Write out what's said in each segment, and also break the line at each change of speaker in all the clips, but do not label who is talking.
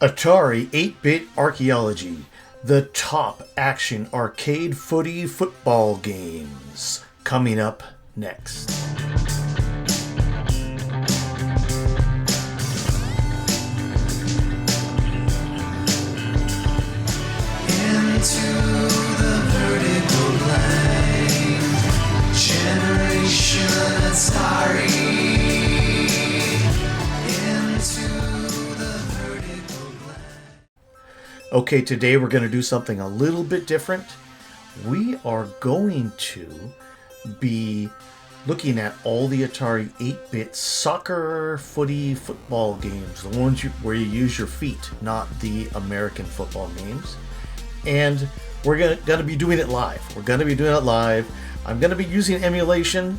Atari 8-Bit Archeology, the top action arcade footy football games. Coming up next.
Into the vertical line, generation Atari.
Okay, today we're going to do something a little bit different. We are going to be looking at all the Atari 8-bit soccer, footy, football games. The ones where you use your feet, not the American football games. And we're going to be doing it live. I'm going to be using emulation.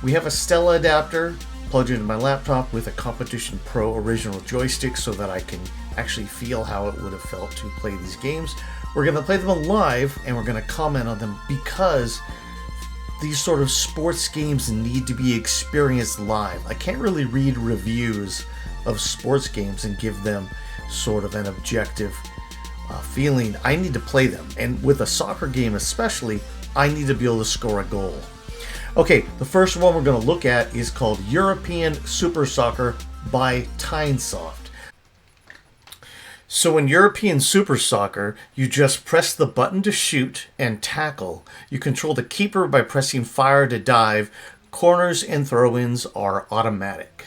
We have a Stella adapter plugged into my laptop with a Competition Pro original joystick so that I can actually feel how it would have felt to play these games. We're going to play them live and we're going to comment on them because these sort of sports games need to be experienced live. I can't really read reviews of sports games and give them sort of an objective feeling. I need to play them, and with a soccer game especially, I need to be able to score a goal. Okay, the first one we're going to look at is called European Super Soccer by Tynesoft. So in European Super Soccer, you just press the button to shoot and tackle. You control the keeper by pressing fire to dive. Corners and throw-ins are automatic.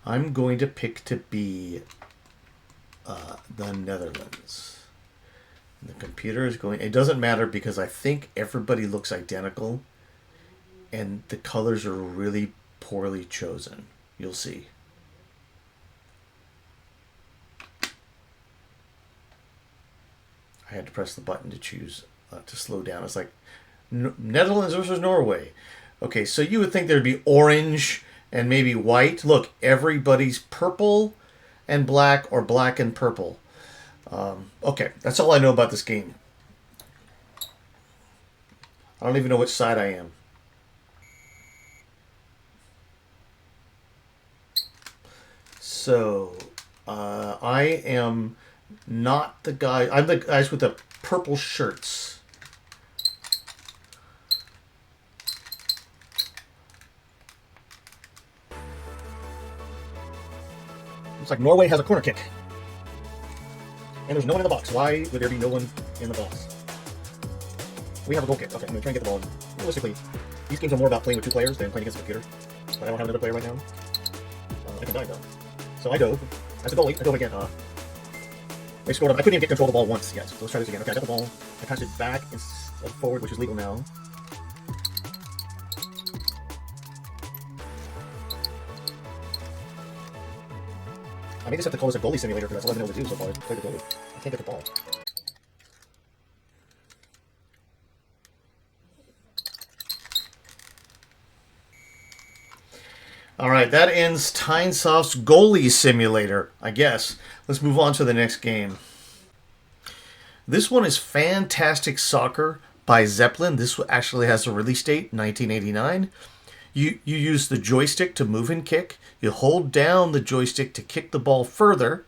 I'm going to pick to be the Netherlands. The computer is going... It doesn't matter because I think everybody looks identical and the colors are really poorly chosen. You'll see. I had to press the button to choose to slow down. It's like Netherlands versus Norway. Okay, so you would think there'd be orange and maybe white. Look, everybody's purple and black or black and purple. Okay, that's all I know about this game. I don't even know which side I am. So, I am not the guy. I'm the guys with the purple shirts. Looks like Norway has a corner kick. And there's no one in the box. Why would there be no one in the box? We have a goal kick. Okay, I'm going to try and get the ball. Realistically, these games are more about playing with two players than playing against a computer. But I don't have another player right now. I can dive though. So I dove. As a goalie, I dove again. They scored. I couldn't even get control of the ball once yet. So let's try this again. Okay, I got the ball. I passed it back instead of forward, which is legal now. I may just have to call this a goalie simulator because that's all I've been able to do so far is play the goalie. I can't get the ball. Alright, that ends Tynesoft's goalie simulator, I guess. Let's move on to the next game. This one is Fantastic Soccer by Zeppelin. This actually has a release date, 1989. You use the joystick to move and kick. You hold down the joystick to kick the ball further.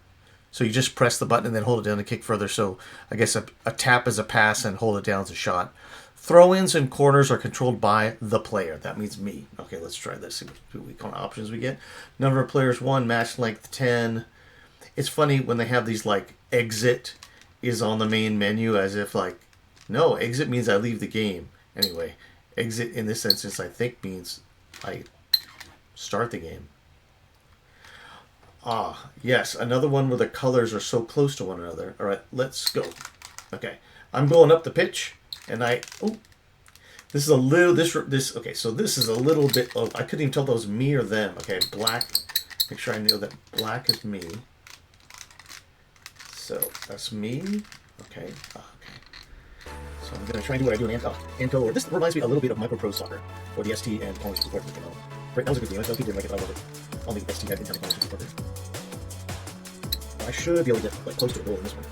So you just press the button and then hold it down to kick further. So I guess a tap is a pass and hold it down is a shot. Throw-ins and corners are controlled by the player. That means me. Okay, let's try this. See what kind of options we get. Number of players 1, match length 10. It's funny when they have these like exit is on the main menu as if like, no, exit means I leave the game. Anyway, exit in this instance I think means I start the game. Ah, yes, another one where the colors are so close to one another. All right, let's go. Okay, I'm going up the pitch, and this is a little okay. So this is a little bit. Oh, I couldn't even tell if that was me or them. Okay, black. Make sure I know that black is me. So that's me. Okay. Okay. So I'm gonna try and do what I do in Anto. Or this reminds me a little bit of MicroPro Soccer, or the ST and Poly Support. That was a good game. I didn't like it, but I love it. Only ST had Poly Support. I should be able to get like close to a goal in this one.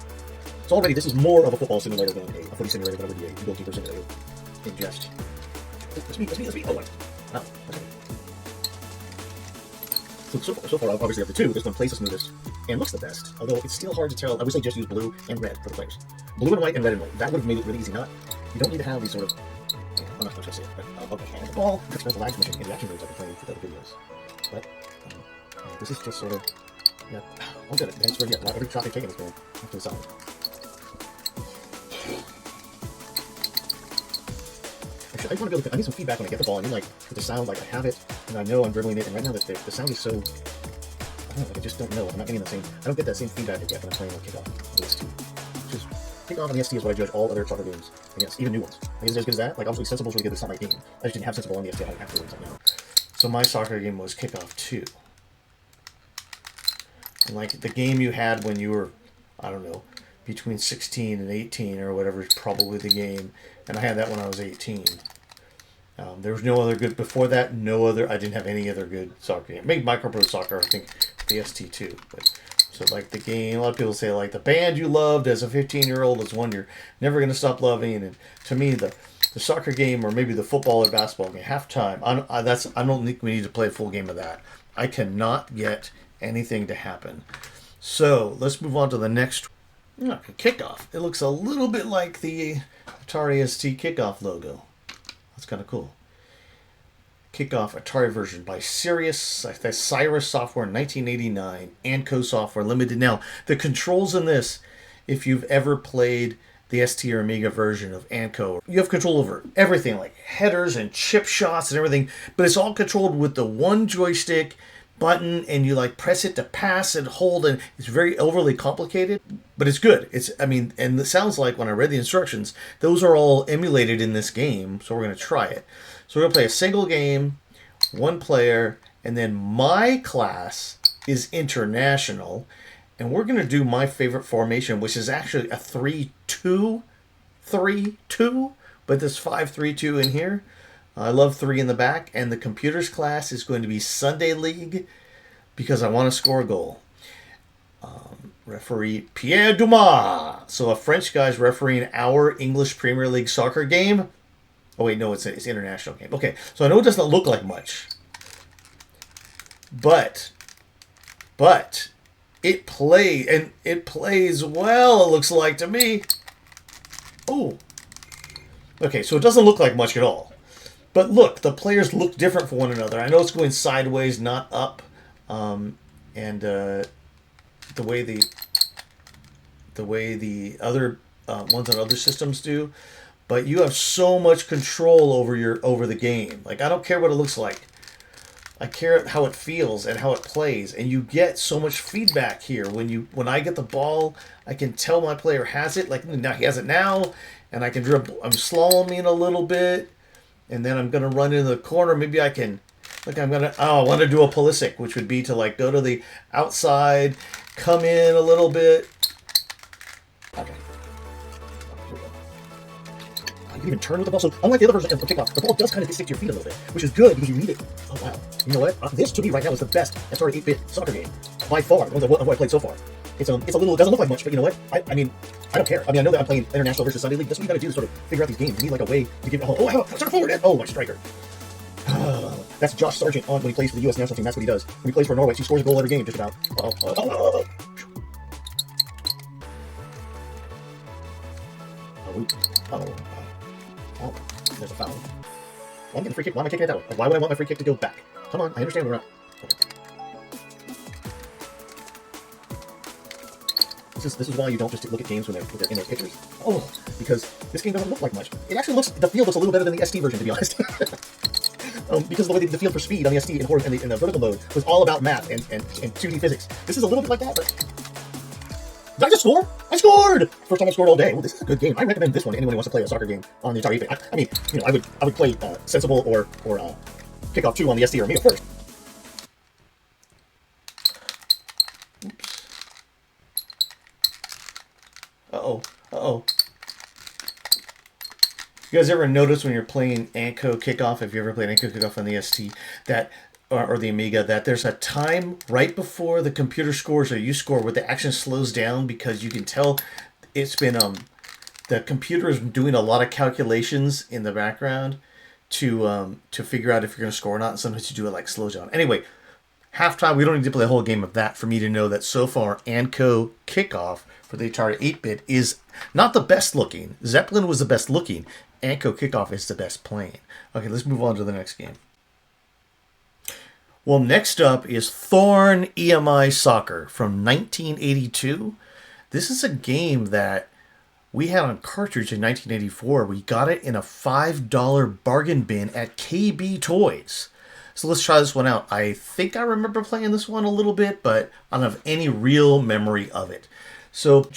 So already this is more of a football simulator than a footy simulator than it would be a goalkeeper simulator in jest. That's me. Oh, wow. That's okay. So far, obviously, of the two, this one plays the smoothest and looks the best. Although it's still hard to tell. I would say just use blue and red for the players. Blue and white and red and white. That would have made it really easy. You don't need to have these sort of. I'm not going to say it, but the ball express the lag switching in the action modes I've been playing for the other videos. But this is just sort of. Yeah, I'll get it. Thanks for every shot they've taken is going to the side. Actually, I just want to be able to. I need some feedback when I get the ball. I mean, like with the sound, like I have it, and I know I'm dribbling it. And right now, the sound is so. I don't know. Like I just don't know. I'm not getting the same. I don't get that same feedback I get when I'm playing on kickoff. With ST. Just kickoff on the ST is what I judge all other soccer games against, even new ones. Like, is it as good as that? Like obviously, Sensible's really good. It's not my game. I just didn't have Sensible on the ST afterwards. Now. So my soccer game was Kickoff 2. And like the game you had when you were, I don't know, between 16 and 18 or whatever is probably the game. And I had that when I was 18. There was no other good, before that, I didn't have any other good soccer game. Maybe Micro Soccer, I think, the ST2. But, so like the game, a lot of people say like the band you loved as a 15-year-old is one you're never going to stop loving. And to me, the soccer game or maybe the football or basketball game, halftime, I don't think we need to play a full game of that. I cannot get anything to happen. So let's move on to the next kickoff. It looks a little bit like the Atari ST kickoff logo. That's kind of cool. Kickoff Atari version by Cyrus Software 1989, Anco Software Limited. Now the controls in this, if you've ever played the ST or Amiga version of Anco, you have control over everything like headers and chip shots and everything, but it's all controlled with the one joystick button, and you like press it to pass and hold, and it's very overly complicated, but it's good. And it sounds like when I read the instructions, those are all emulated in this game, so we're going to try it. So we're going to play a single game, one player, and then my class is international, and we're going to do my favorite formation, which is actually a 3-2-3-2, but there's 5-3-2 in here. I love 3 in the back, and the computers class is going to be Sunday League because I want to score a goal. Referee Pierre Dumas. So a French guy's refereeing our English Premier League soccer game. Oh wait, no, it's an international game. Okay, so I know it doesn't look like much, but it plays well. It looks like to me. Oh, okay, so it doesn't look like much at all. But look, the players look different for one another. I know it's going sideways, not up, and the way the other ones on other systems do. But you have so much control over the game. Like I don't care what it looks like. I care how it feels and how it plays, and you get so much feedback here. When I get the ball, I can tell my player has it. Like now he has it now, and I can dribble. I'm slaloming a little bit. And then I'm going to run into the corner. Maybe I can, I want to do a Pulisic, which would be to like go to the outside, come in a little bit. Okay. You can even turn with the ball. So unlike the other version of kickoff, the ball does kind of stick to your feet a little bit, which is good because you need it. Oh, wow. You know what? This to me right now is the best Atari 8-bit soccer game by far, the one I played so far. It's a little, it doesn't look like much, but you know what? I don't care. I know that I'm playing International versus Sunday League. That's what you got to do to sort of figure out these games. You need like a way to give. Center forward! Oh, my striker. That's Josh Sargent when he plays for the U.S. national team. That's what he does. When he plays for Norway, he scores a goal every game, just about. Oh, there's a foul. Well, I'm getting a free kick. Why am I kicking it that way? Why would I want my free kick to go back? Come on, I understand we're not. Okay. This is why you don't just look at games when they're in their pictures. Oh, because this game doesn't look like much. It actually the field looks a little better than the ST version, to be honest. Because the way the field for speed on the ST in the vertical mode was all about math and 2D physics. This is a little bit like that, but... Did I just score? I scored! First time I scored all day. Well, this is a good game. I recommend this one to anyone who wants to play a soccer game on the Atari 8-bit. I mean, I would play Sensible or Kickoff 2 on the ST or Amiga first. Uh-oh. You guys ever notice when you're playing Anco Kickoff, if you ever played Anco Kickoff on the ST, or the Amiga, that there's a time right before the computer scores or you score where the action slows down because you can tell it's been, the computer is doing a lot of calculations in the background to figure out if you're going to score or not, and sometimes you do it like slows down. Anyway, halftime. We don't need to play a whole game of that for me to know that so far Anco Kickoff for the Atari 8-bit is not the best looking. Zeppelin was the best looking. Anco Kickoff is the best playing. Okay, let's move on to the next game. Well, next up is Thorn EMI Soccer from 1982. This is a game that we had on cartridge in 1984. We got it in a $5 bargain bin at KB Toys. So let's try this one out. I think I remember playing this one a little bit, but I don't have any real memory of it. So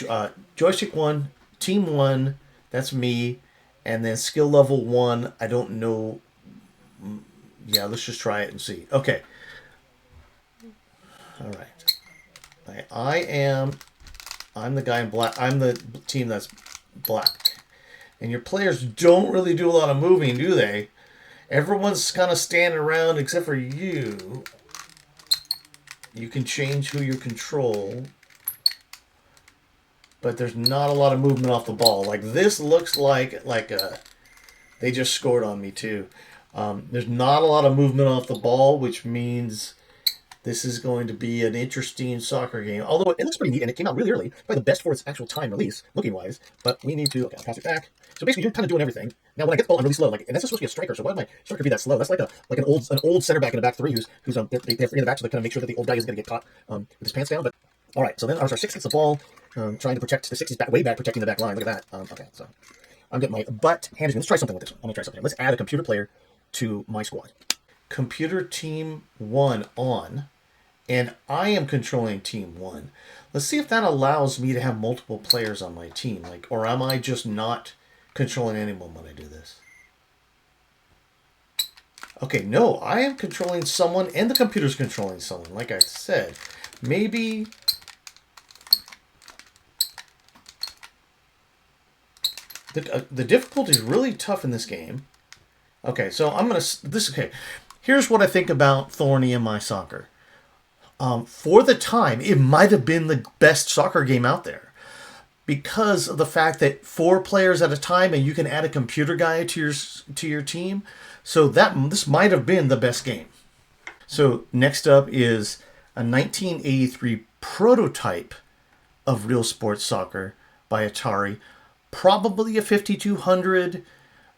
joystick 1, team 1, that's me. And then skill level 1, I don't know. Yeah, let's just try it and see. Okay. All right. I'm the guy in black. I'm the team that's black. And your players don't really do a lot of moving, do they? Everyone's kind of standing around except for you. You can change who you control. But there's not a lot of movement off the ball. Like this looks like they just scored on me too. There's not a lot of movement off the ball, which means this is going to be an interesting soccer game. Although it looks pretty neat and it came out really early. Probably the best for its actual time release, looking wise. But we need to, okay, I'll pass it back. So basically you're kind of doing everything. Now when I get the ball, I'm really slow. Like, and that's supposed to be a striker, so why would my striker be that slow? That's like an old center back in the back three who's they have three in the back, so they kind of make sure that the old guy isn't going to get caught with his pants down. But all right, so then our 6 gets the ball, trying to protect the 6 is back, way back, protecting the back line. Look at that. Okay, so I'm getting my butt handed. Let's try something with this one. I'm gonna try something. Let's add a computer player to my squad. Computer team 1 on. And I am controlling team 1. Let's see if that allows me to have multiple players on my team. Like, or am I just not controlling anyone when I do this? Okay, no, I am controlling someone and the computer's controlling someone. Like I said, maybe the difficulty is really tough in this game. Okay, so I'm going to... Okay, here's what I think about Thorn EMI Soccer. For the time, it might have been the best soccer game out there because of the fact that 4 players at a time and you can add a computer guy to your team. So this might have been the best game. So next up is a 1983 prototype of RealSports Soccer by Atari. Probably a 5200,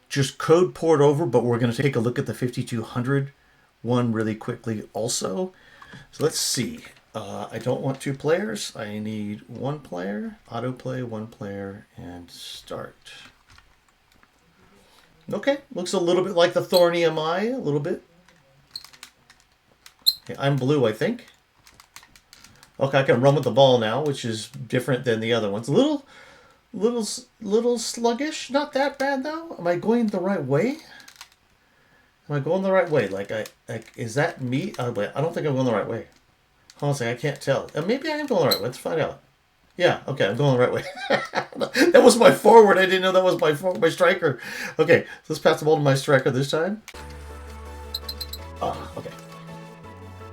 just code poured over, but we're going to take a look at the 5200 one really quickly also. So let's see. I don't want 2 players. I need 1 player. Autoplay, 1 player, and start. Okay, looks a little bit like the Thorn EMI, a little bit. Okay, I'm blue, I think. Okay, I can run with the ball now, which is different than the other ones. A little sluggish. Not that bad though. Am I going the right way? Am I going the right way? Like, is that me? Wait, I don't think I'm going the right way. Honestly, I can't tell. Maybe I am going the right way. Let's find out. Yeah, okay, I'm going the right way. That was my forward. I didn't know that was my striker. Okay, so let's pass the ball to my striker this time. Okay.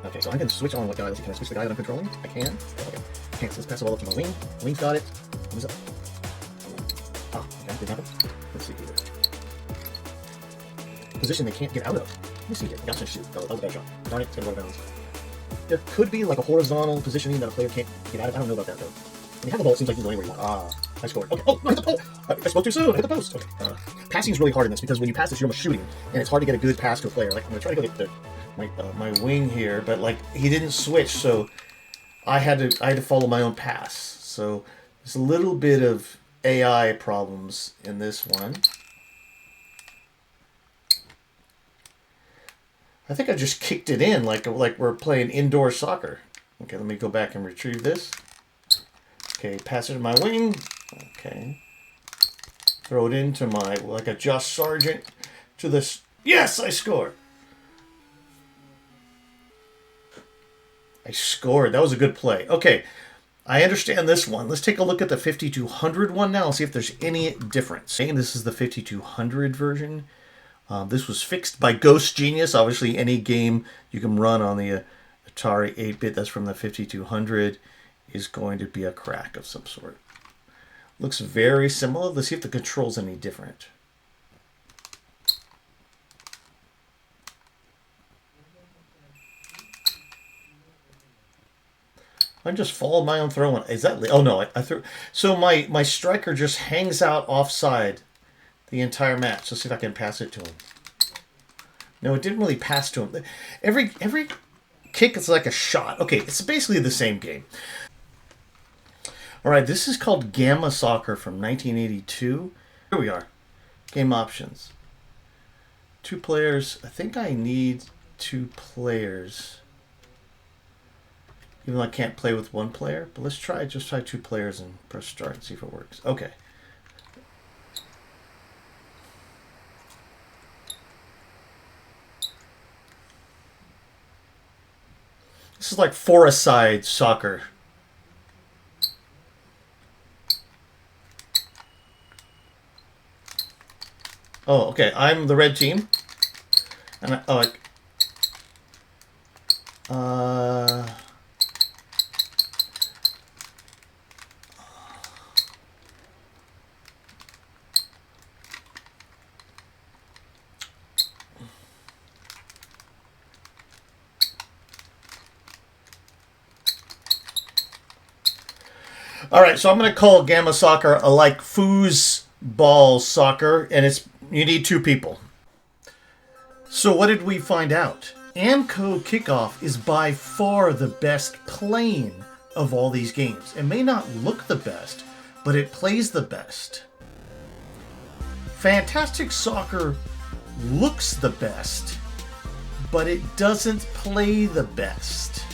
Okay, so I can switch on what guy. Can I switch the guy that I'm controlling? I can. Okay. Okay, so let's pass the ball up to my wing. Wing's got it. What's up? Okay, didn't happen. Let's see here. Position they can't get out of. Let me see here. Gotcha, shoot. Oh, that was a bad shot. Darn it, it's gonna go out of bounds. There could be like a horizontal positioning that a player can't get out of. I don't know about that though. When you have the ball, it seems like you're going where you want. I scored. Okay. Oh, no, I hit the pole. I spoke too soon. I hit the post. Okay. Passing is really hard in this because when you pass this, you're almost shooting, and it's hard to get a good pass to a player. Like I'm gonna try to go get my wing here, but like he didn't switch, so I had to follow my own pass. So there's a little bit of AI problems in this one. I think I just kicked it in like we're playing indoor soccer. Okay, let me go back and retrieve this. Okay, pass it to my wing. Okay. Throw it into my, like a Josh Sargent to this. Yes, I scored. I scored. That was a good play. Okay, I understand this one. Let's take a look at the 5200 one now and see if there's any difference. And this is the 5200 version. This was fixed by Ghost Genius. Obviously, any game you can run on the Atari 8-bit that's from the 5200 is going to be a crack of some sort. Looks very similar. Let's see if the control's any different. I just followed my own throw. Is that... Oh, no, I threw... So my striker just hangs out offside the entire match. Let's see if I can pass it to him. No, it didn't really pass to him. Every kick is like a shot. Okay, it's basically the same game. All right, this is called Gamma Soccer from 1982. Here we are. Game options. 2 players. I think I need 2 players. Even though I can't play with 1 player. But let's try 2 players and press start and see if it works. Okay. This is like 4-a-side soccer. Oh, okay. I'm the red team. And all right, so I'm going to call Gamma Soccer like Futbol Soccer, and you need 2 people. So what did we find out? Amco Kickoff is by far the best playing of all these games. It may not look the best, but it plays the best. Fantastic Soccer looks the best, but it doesn't play the best.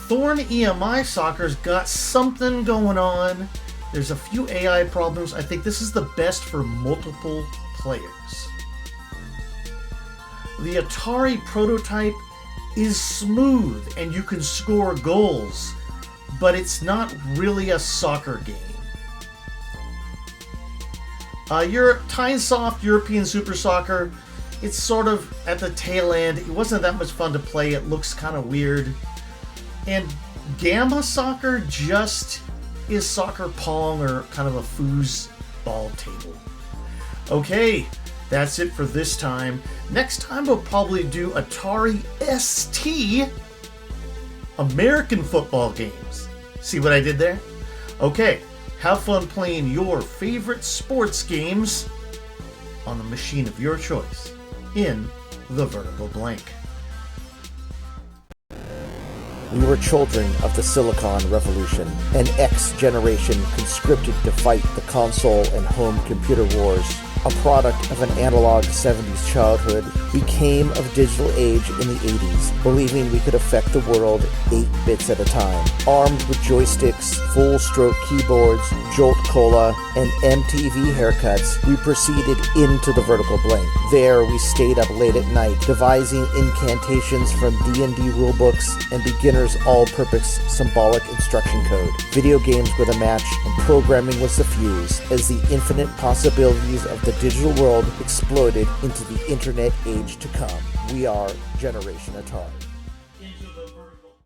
Thorn EMI Soccer's got something going on. There's a few AI problems. I think this is the best for multiple players. The Atari prototype is smooth and you can score goals, but it's not really a soccer game. Your Tynesoft European Super Soccer, it's sort of at the tail end. It wasn't that much fun to play. It looks kind of weird. And Gamma Soccer just is soccer pong or kind of a foosball table. Okay, that's it for this time. Next time we'll probably do Atari ST American football games. See what I did there? Okay, have fun playing your favorite sports games on the machine of your choice in the vertical blank.
We were children of the Silicon Revolution, an X generation conscripted to fight the console and home computer wars. A product of an analog 70s childhood, we came of digital age in the 80s, believing we could affect the world 8 bits at a time. Armed with joysticks, full-stroke keyboards, Jolt Cola, and MTV haircuts, we proceeded into the vertical blank. There, we stayed up late at night, devising incantations from D&D rulebooks and beginner's all-purpose symbolic instruction code. Video games were the match, and programming was the fuse, as the infinite possibilities of the digital world exploded into the internet age to come. We are Generation Atari.